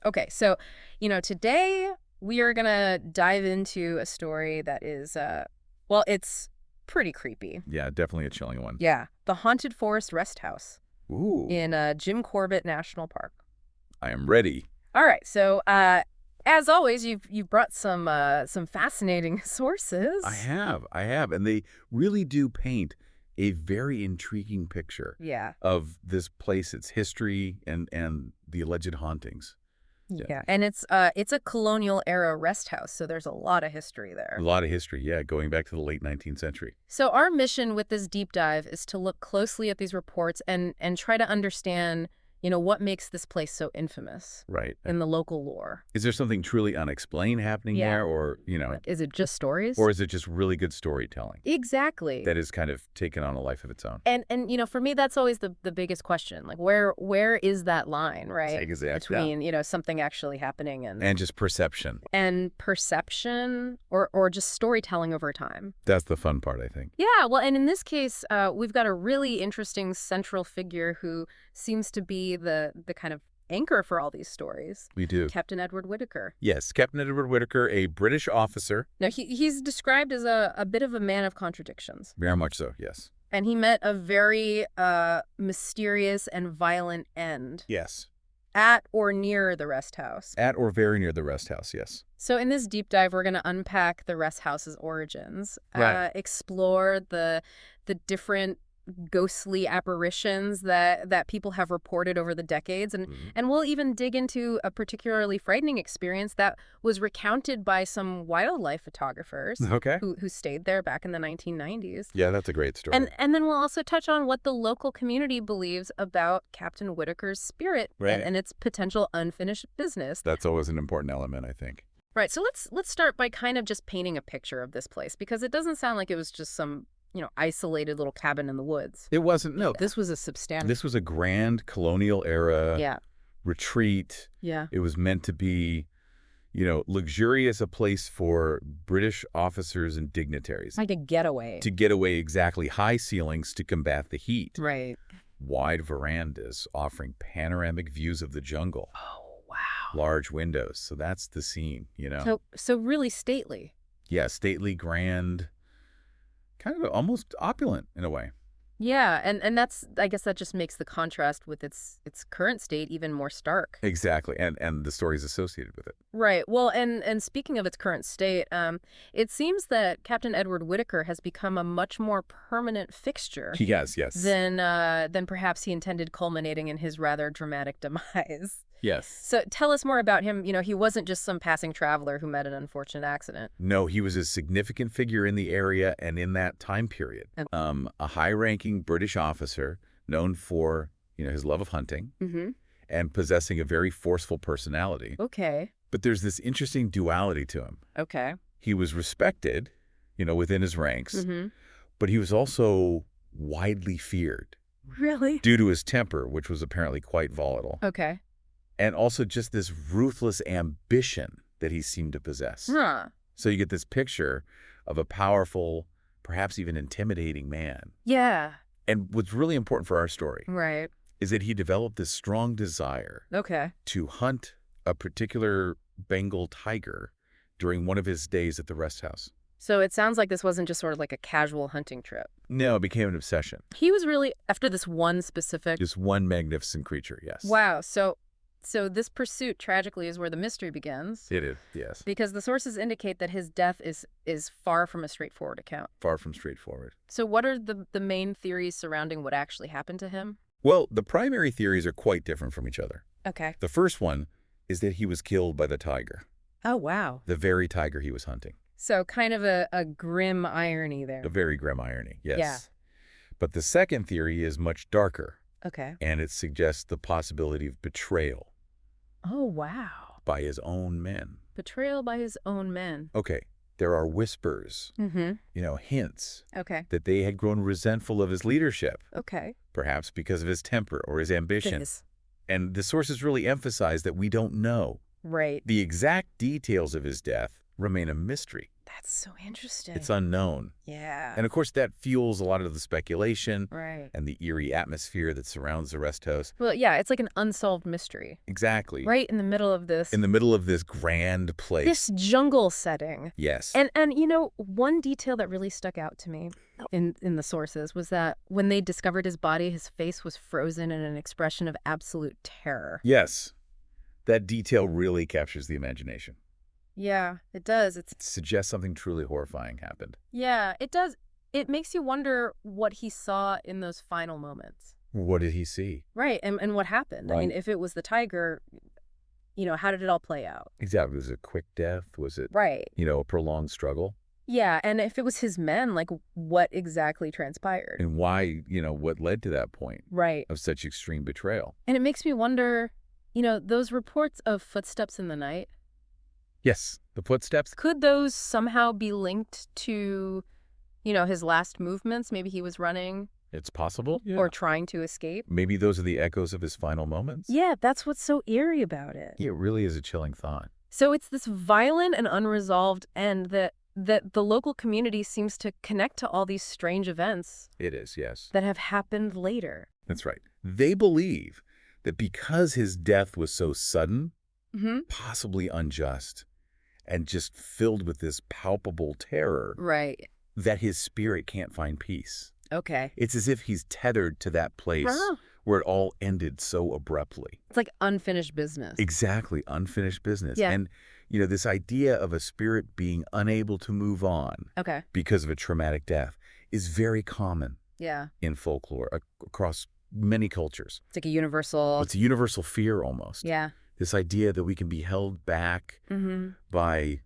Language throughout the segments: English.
Okay, so, today we are going to dive into a story that is, well, it's pretty creepy. Yeah, definitely a chilling one. Yeah, the Haunted Forest Rest House Ooh, in Jim Corbett National Park. I am ready. All right, so as always, you've brought some fascinating sources. I have, and they really do paint a very intriguing picture Yeah. of this place, its history, and the alleged hauntings. Yeah, Yeah, and it's a colonial era rest house, so there's a lot of history a there. lot of history. Yeah, going back to the late 19th century. So our mission with this deep dive is to look closely at these reports and try to understand, what makes this place so infamous Right. in the local lore. Is there something truly unexplained happening Yeah. there, or Is it just stories? or is it just really good storytelling Exactly. that has kind of taken on a life of its own? And for me that's always the biggest question. Like where is that line, right? Exactly. Between, something actually happening And just perception. and perception or just storytelling over time. That's the fun part, I think. Yeah, well, and in this case, we've got a really interesting central figure who seems to be the kind of anchor for all these stories. We do. Captain Edward Whittaker. Yes, Captain Edward Whittaker, a British officer. Now, he's described as a bit of a man of contradictions. Very much so, yes. And he met a very mysterious and violent end Yes. at or near the rest house. At or very near the rest house, yes. So in this deep dive, we're going to unpack the rest house's origins, Right. explore the different ghostly apparitions that people have reported over the decades, and we'll even dig into a particularly frightening experience that was recounted by some wildlife photographers Okay. who stayed there back in the 1990s. Yeah, that's a great story. And then we'll also touch on what the local community believes about Captain Whittaker's spirit Right. and its potential unfinished business. That's always an important element, I think. Right, so let's start by kind of just painting a picture of this place, because it doesn't sound like it was just some, isolated little cabin in the woods. It wasn't, no. This was a substantial. This was a grand colonial era Yeah, retreat. yeah. It was meant to be, luxurious, a place for British officers and dignitaries. Like a getaway. To get away, exactly. High ceilings to combat the heat. Right. Wide verandas offering panoramic views of the jungle. Oh, wow. Large windows. So that's the scene, So really stately. Yeah, stately, grand, kind of almost opulent in a way. Yeah, and I guess that just makes the contrast with its current state even more stark. Exactly, and the stories associated with it. Right. Well, and speaking of its current state, it seems that Captain Edward Whittaker has become a much more permanent fixture Yes. than perhaps he intended, culminating in his rather dramatic demise. Yes. So tell us more about him. He wasn't just some passing traveler who met an unfortunate accident. No, he was a significant figure in the area and in that time period. A high-ranking British officer known for, his love of hunting Mm-hmm. and possessing a very forceful personality. Okay. But there's this interesting duality to him. Okay. He was respected, within his ranks, Mm-hmm. but he was also widely feared Really? due to his temper, which was apparently quite volatile. Okay. And also just this ruthless ambition that he seemed to possess. Huh. So you get this picture of a powerful, perhaps even intimidating man. Yeah. And what's really important for our story Right. is that he developed this strong desire Okay. to hunt a particular Bengal tiger during one of his days at the rest house. So it sounds like this wasn't just sort of like a casual hunting trip. No, it became an obsession. He was really after this one specific. Just one magnificent creature, yes. Wow. So this pursuit tragically is where the mystery begins. It is, yes. Because the sources indicate that his death is far from a straightforward account. Far from straightforward. So what are the main theories surrounding what actually happened to him? Well, the primary theories are quite different from each other. Okay. The first one is that he was killed by the tiger, Oh, wow. the very tiger he was hunting. So kind of a grim irony there. A very grim irony, yes. Yeah. But the second theory is much darker, Okay. and it suggests the possibility of betrayal Oh, wow. by his own men. Betrayal by his own men. Okay, there are whispers, Mm-hmm. hints Okay. that they had grown resentful of his leadership, Okay. perhaps because of his temper or his ambition. Goodness. And the sources really emphasize that we don't know. Right. The exact details of his death remain a mystery. That's so interesting. It's unknown. Yeah. And of course, that fuels a lot of the speculation Right. and the eerie atmosphere that surrounds the rest house. Well, yeah, it's like an unsolved mystery. Exactly. Right in the middle of this. In the middle of this grand place. This jungle setting. Yes. And you know, one detail that really stuck out to me in the sources was that when they discovered his body, his face was frozen in an expression of absolute terror. Yes. That detail really captures the imagination. Yeah, it does. It suggests something truly horrifying happened. Yeah, it does. It makes you wonder what he saw in those final moments. What did he see? Right, and what happened. Right. I mean, if it was the tiger, you know, how did it all play out? Exactly. Was it a quick death? Was it, Right. a prolonged struggle? Yeah, and if it was his men, like, what exactly transpired? And why, what led to that point Right. of such extreme betrayal? And it makes me wonder, those reports of footsteps in the night, Yes, the footsteps. could those somehow be linked to, his last movements? Maybe he was running It's possible. Yeah. or trying to escape? Maybe those are the echoes of his final moments. Yeah, that's what's so eerie about it. Yeah, it really is a chilling thought. So it's this violent and unresolved end that the local community seems to connect to all these strange events It is, yes. that have happened later. That's right. They believe that because his death was so sudden, Mm-hmm. possibly unjust, and just filled with this palpable terror, Right. that his spirit can't find peace. Okay. It's as if he's tethered to that place Wow. where it all ended so abruptly. It's like unfinished business. Exactly, unfinished business. Yeah. And, this idea of a spirit being unable to move on Okay. because of a traumatic death is very common Yeah. in folklore across many cultures. It's like a universal. It's a universal fear almost. Yeah. This idea that we can be held back Mm-hmm. by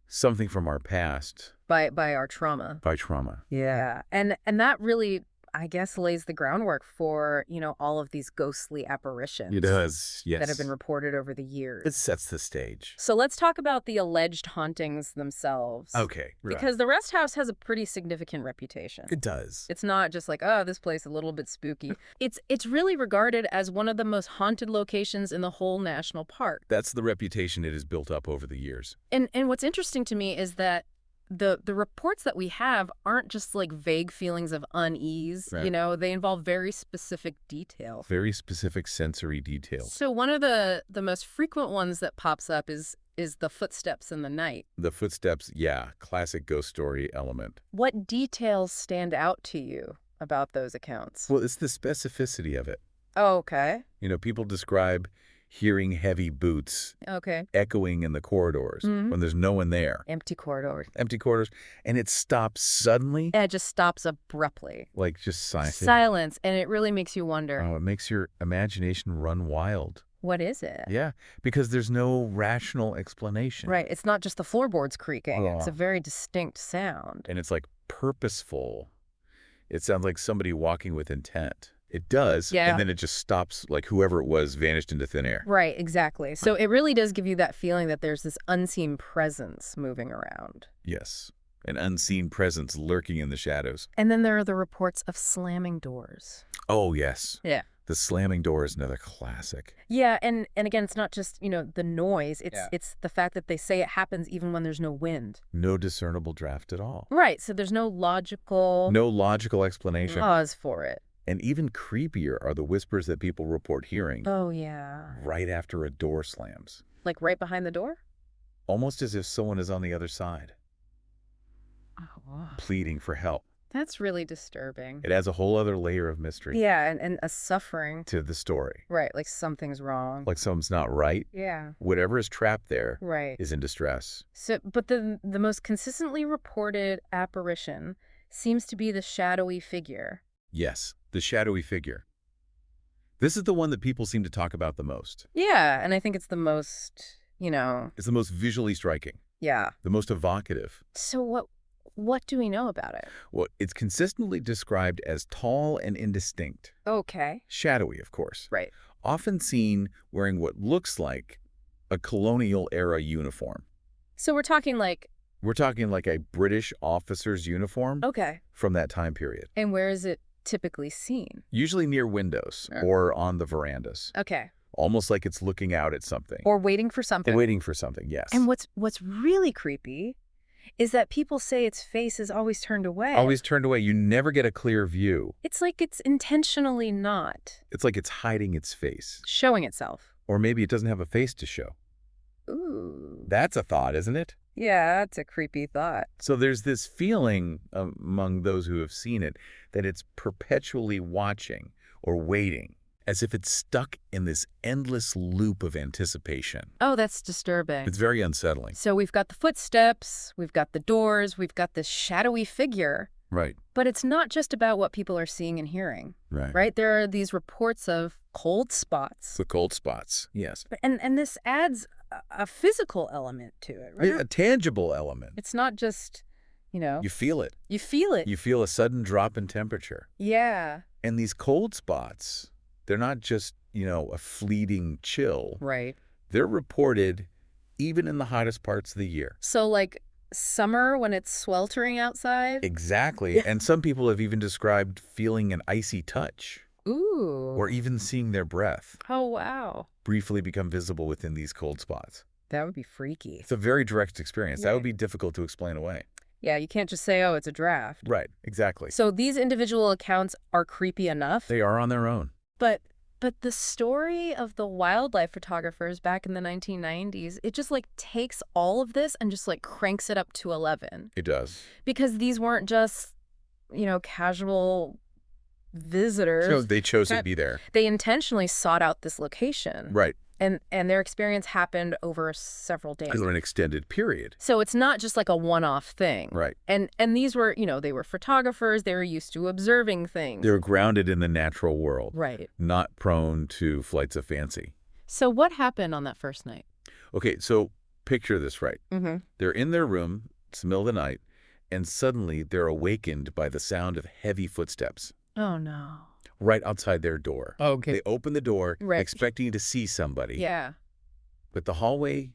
something from our past, By our trauma. by trauma. Yeah. And that really, I guess, lays the groundwork for, all of these ghostly apparitions It does, yes. that have been reported over the years. It sets the stage. So let's talk about the alleged hauntings themselves. Okay. Right. Because the rest house has a pretty significant reputation. It does. It's not just like, oh, this place is a little bit spooky. It's really regarded as one of the most haunted locations in the whole national park. That's the reputation it has built up over the years. And what's interesting to me is that the reports that we have aren't just like vague feelings of unease. Right. They involve very specific details. Very specific sensory details. So one of the most frequent ones that pops up is the footsteps in the night. The footsteps, yeah, classic ghost story element. What details stand out to you about those accounts? Well, it's the specificity of it. Oh, okay. People describe hearing heavy boots Okay. echoing in the corridors when there's no one there. Empty corridors. Empty corridors. And it stops suddenly, And it just stops abruptly. like just silence. Silence. And it really makes you wonder, Oh, it makes your imagination run wild. what is it? Yeah, because there's no rational explanation. Right. It's not just the floorboards creaking. It's Oh. a very distinct sound. And it's like purposeful. It sounds like somebody walking with intent. It does, Yeah. and then it just stops, like whoever it was vanished into thin air. Right, exactly. So it really does give you that feeling that there's this unseen presence moving around. Yes, an unseen presence lurking in the shadows. And then there are the reports of slamming doors. Oh, yes. Yeah. The slamming door is another classic. Yeah, and again, it's not just, the noise. Yeah. It's the fact that they say it happens even when there's no wind. No discernible draft at all. Right, so there's no logical No logical explanation. cause for it. And even creepier are the whispers that people report hearing Oh, yeah. right after a door slams. Like right behind the door? Almost as if someone is on the other side, Oh, pleading for help. that's really disturbing. It adds a whole other layer of mystery Yeah, and a suffering. to the story. Right, like something's wrong. Like something's not right. Yeah, Whatever is trapped there right. is in distress. So, but the most consistently reported apparition seems to be the shadowy figure. Yes, the shadowy figure. This is the one that people seem to talk about the most. Yeah, and I think it's the most, It's the most visually striking, yeah. the most evocative. So what do we know about it? Well, it's consistently described as tall and indistinct. Okay. Shadowy, of course. Right. Often seen wearing what looks like a colonial era uniform. So we're talking like, We're talking like a British officer's uniform okay. from that time period. And where is it typically seen? Usually near windows Sure. or on the verandas. Okay. almost like it's looking out at something. Or waiting for something. Waiting for something, yes. And what's really creepy is that people say its face is always turned away. Always turned away. You never get a clear view. It's like it's intentionally not. It's like it's hiding its face. Showing itself. Or maybe it doesn't have a face to show. Ooh. That's a thought, isn't it? Yeah, that's a creepy thought. So there's this feeling among those who have seen it that it's perpetually watching or waiting, as if it's stuck in this endless loop of anticipation. Oh, that's disturbing. It's very unsettling. So we've got the footsteps, we've got the doors, we've got this shadowy figure. Right. But it's not just about what people are seeing and hearing. Right. Right? There are these reports of cold spots. The cold spots, yes. And this adds a physical element to it, right? A tangible element. It's not just, You feel it. You feel it. You feel a sudden drop in temperature. Yeah. And these cold spots, they're not just, a fleeting chill. Right. They're reported even in the hottest parts of the year. So like summer when it's sweltering outside? Exactly. Yeah. And some people have even described feeling an icy touch. Ooh. Or even seeing their breath Oh, wow. briefly become visible within these cold spots. That would be freaky. It's a very direct experience. That Right. would be difficult to explain away. Yeah, you can't just say, oh, it's a draft. Right, exactly. So these individual accounts are creepy enough. They are on their own. But the story of the wildlife photographers back in the 1990s, it just like takes all of this and just like cranks it up to 11. It does. Because these weren't just, casual visitors. So they chose to be there. They intentionally sought out this location. Right. And their experience happened over several days. Over an extended period. So it's not just like a one-off thing. Right. And these were, they were photographers. They were used to observing things. They're grounded in the natural world. Right. Not prone to flights of fancy. So what happened on that first night? Okay, so picture this right. Mm-hmm. They're in their room, it's the middle of the night, and suddenly they're awakened by the sound of heavy footsteps Oh, no. right outside their door. Okay. They open the door, Right. expecting to see somebody. Yeah. But the hallway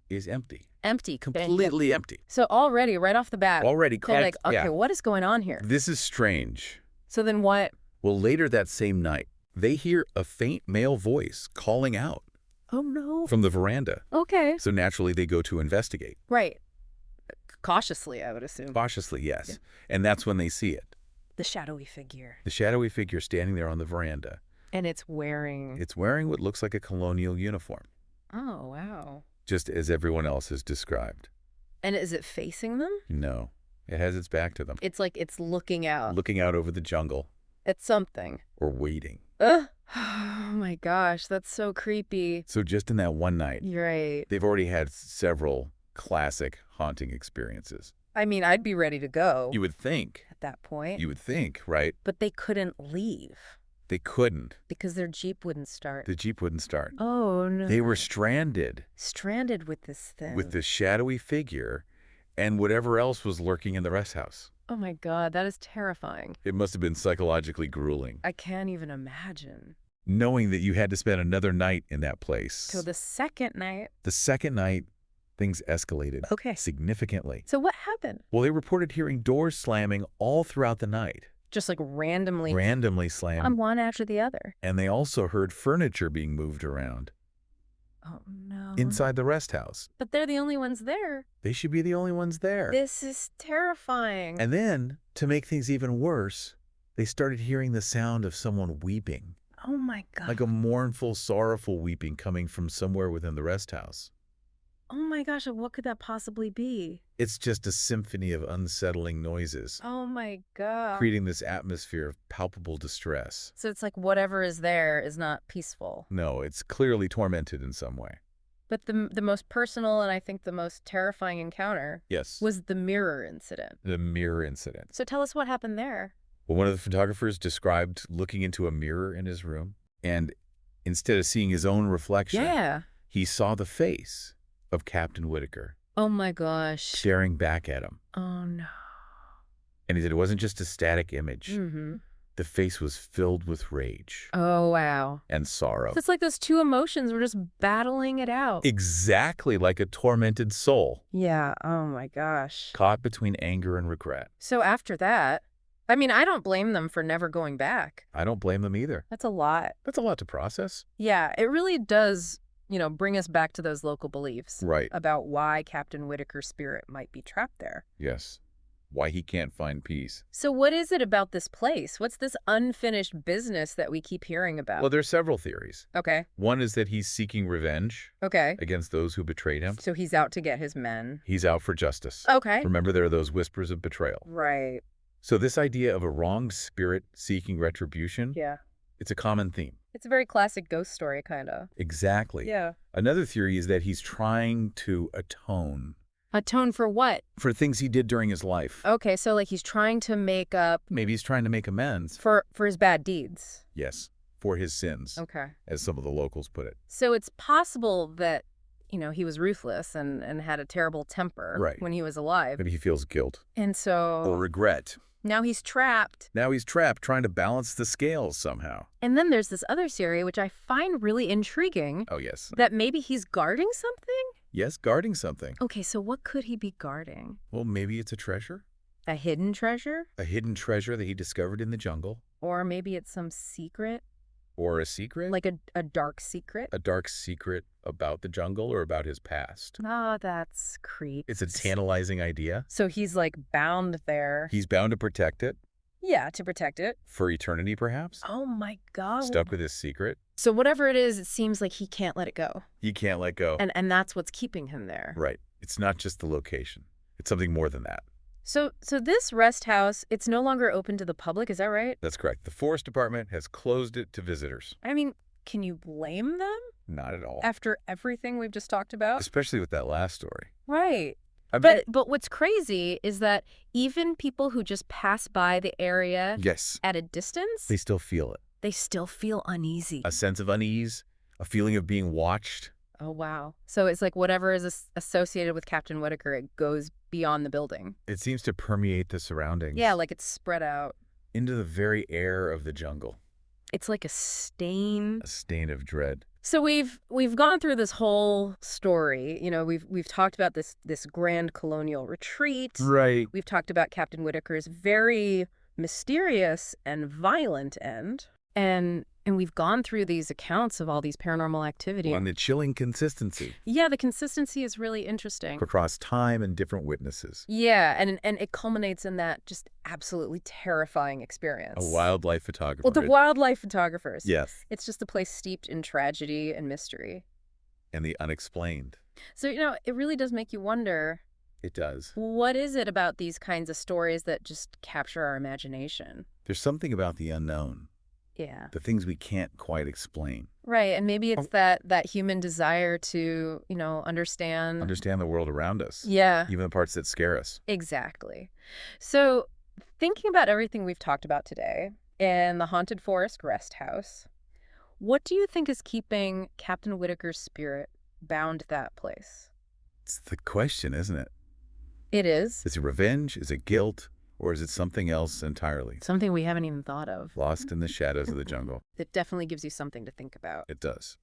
is empty. Empty. Completely empty. So already, right off the bat, Already they're like, okay, yeah. what is going on here? This is strange. So then what? Well, later that same night, they hear a faint male voice calling out Oh, no. from the veranda. Okay. So naturally, they go to investigate. Right. Cautiously, I would assume. Cautiously, yes. Yeah. And that's when they see it. The shadowy figure. The shadowy figure standing there on the veranda. And it's wearing... It's wearing what looks like a colonial uniform, Oh, wow. just as everyone else has described. And is it facing them? No, it has its back to them, It's like it's looking out. looking out over the jungle At something. or waiting. Ugh. Oh, my gosh. That's so creepy. So just in that one night, You're right. they've already had several classic haunting experiences. I mean, I'd be ready to go You would think, at that point. right? But they couldn't leave They couldn't. because their Jeep wouldn't start. The Jeep wouldn't start. Oh, no. They were stranded Stranded with this thing. with this shadowy figure and whatever else was lurking in the rest house. Oh, my God. That is terrifying. It must have been psychologically grueling, I can't even imagine. knowing that you had to spend another night in that place. So the second night. The second night, things escalated Okay. significantly. So what happened? Well, they reported hearing doors slamming all throughout the night, Just like randomly. randomly slammed. On one after the other. And they also heard furniture being moved around Oh, no. inside the rest house. But they're the only ones there. They should be the only ones there. This is terrifying. And then, to make things even worse, they started hearing the sound of someone weeping, Oh, my God. like a mournful, sorrowful weeping coming from somewhere within the rest house. Oh, my gosh. What could that possibly be? It's just a symphony of unsettling noises, Oh, my God. creating this atmosphere of palpable distress. So it's like whatever is there is not peaceful. No, it's clearly tormented in some way. But the most personal and I think the most terrifying encounter Yes. was the mirror incident. The mirror incident. So tell us what happened there. Well, one of the photographers described looking into a mirror in his room, and instead of seeing his own reflection, Yeah. he saw the face of Captain Whitaker Oh, my gosh. staring back at him. Oh, no. And he said it wasn't just a static image. Mm-hmm. The face was filled with rage Oh, wow. and sorrow. So it's like those two emotions were just battling it out. Exactly like a tormented soul, Yeah. Oh, my gosh. caught between anger and regret. So after that, I mean, I don't blame them for never going back. I don't blame them either. That's a lot. That's a lot to process. Yeah, it really does, bring us back to those local beliefs. Right. About why Captain Whitaker's spirit might be trapped there. Yes. Why he can't find peace. So what is it about this place? What's this unfinished business that we keep hearing about? Well, there's several theories. Okay. One is that he's seeking revenge Okay. against those who betrayed him. So he's out to get his men. He's out for justice. Okay. Remember, there are those whispers of betrayal. Right. So this idea of a wrong spirit seeking retribution, Yeah. it's a common theme. It's a very classic ghost story, kind of. Exactly. Yeah. Another theory is that he's trying to atone Atone for what? for things he did during his life. Okay, so like he's trying to make up Maybe he's trying to make amends. for his bad deeds. Yes, for his sins, Okay. as some of the locals put it. So it's possible that, he was ruthless and had a terrible temper Right. when he was alive. Maybe he feels guilt And or so regret. now he's trapped. Now he's trapped, trying to balance the scales somehow. And then there's this other theory, which I find really intriguing, Oh, yes. that maybe he's guarding something? Yes, guarding something. Okay, so what could he be guarding? Well, maybe it's a treasure. A hidden treasure? A hidden treasure that he discovered in the jungle. Or maybe it's some secret? Or a secret. Like a dark secret? A dark secret about the jungle or about his past. Oh, that's creepy. It's a tantalizing idea. So he's like bound there. He's bound to protect it. Yeah, to protect it. For eternity, perhaps. Oh my God. Stuck with his secret. So whatever it is, it seems like he can't let it go. He can't let go. And that's what's keeping him there. Right. It's not just the location. It's something more than that. So this rest house, it's no longer open to the public, is that right? That's correct. The Forest Department has closed it to visitors. I mean, can you blame them Not at all. after everything we've just talked about? Especially with that last story. Right. I bet. But what's crazy is that even people who just pass by the area Yes. at a distance, They still feel it. they still feel uneasy. A sense of unease, a feeling of being watched. Oh, wow. So it's like whatever is associated with Captain Whitaker, it goes beyond the building. It seems to permeate the surroundings. Yeah, like it's spread out. Into the very air of the jungle. It's like a stain. A stain of dread. So we've gone through this whole story. We've talked about this grand colonial retreat. Right. We've talked about Captain Whitaker's very mysterious and violent end. And we've gone through these accounts of all these paranormal activity. And the chilling consistency Yeah, the consistency is really interesting. across time and different witnesses. Yeah, and it culminates in that just absolutely terrifying experience. A wildlife photographer. Well, the wildlife photographers. Yes. It's just a place steeped in tragedy and mystery. And the unexplained. So, it really does make you wonder, It does. what is it about these kinds of stories that just capture our imagination? There's something about the unknown. Yeah. The things we can't quite explain. Right, and maybe it's that human desire to, understand. Understand the world around us. Yeah, Even the parts that scare us. exactly. So, thinking about everything we've talked about today in the Haunted Forest Rest House, what do you think is keeping Captain Whitaker's spirit bound to that place? It's the question, isn't it? It is. Is it revenge? Is it guilt? Or is it something else entirely? Something we haven't even thought of. Lost in the shadows of the jungle. It definitely gives you something to think about. It does.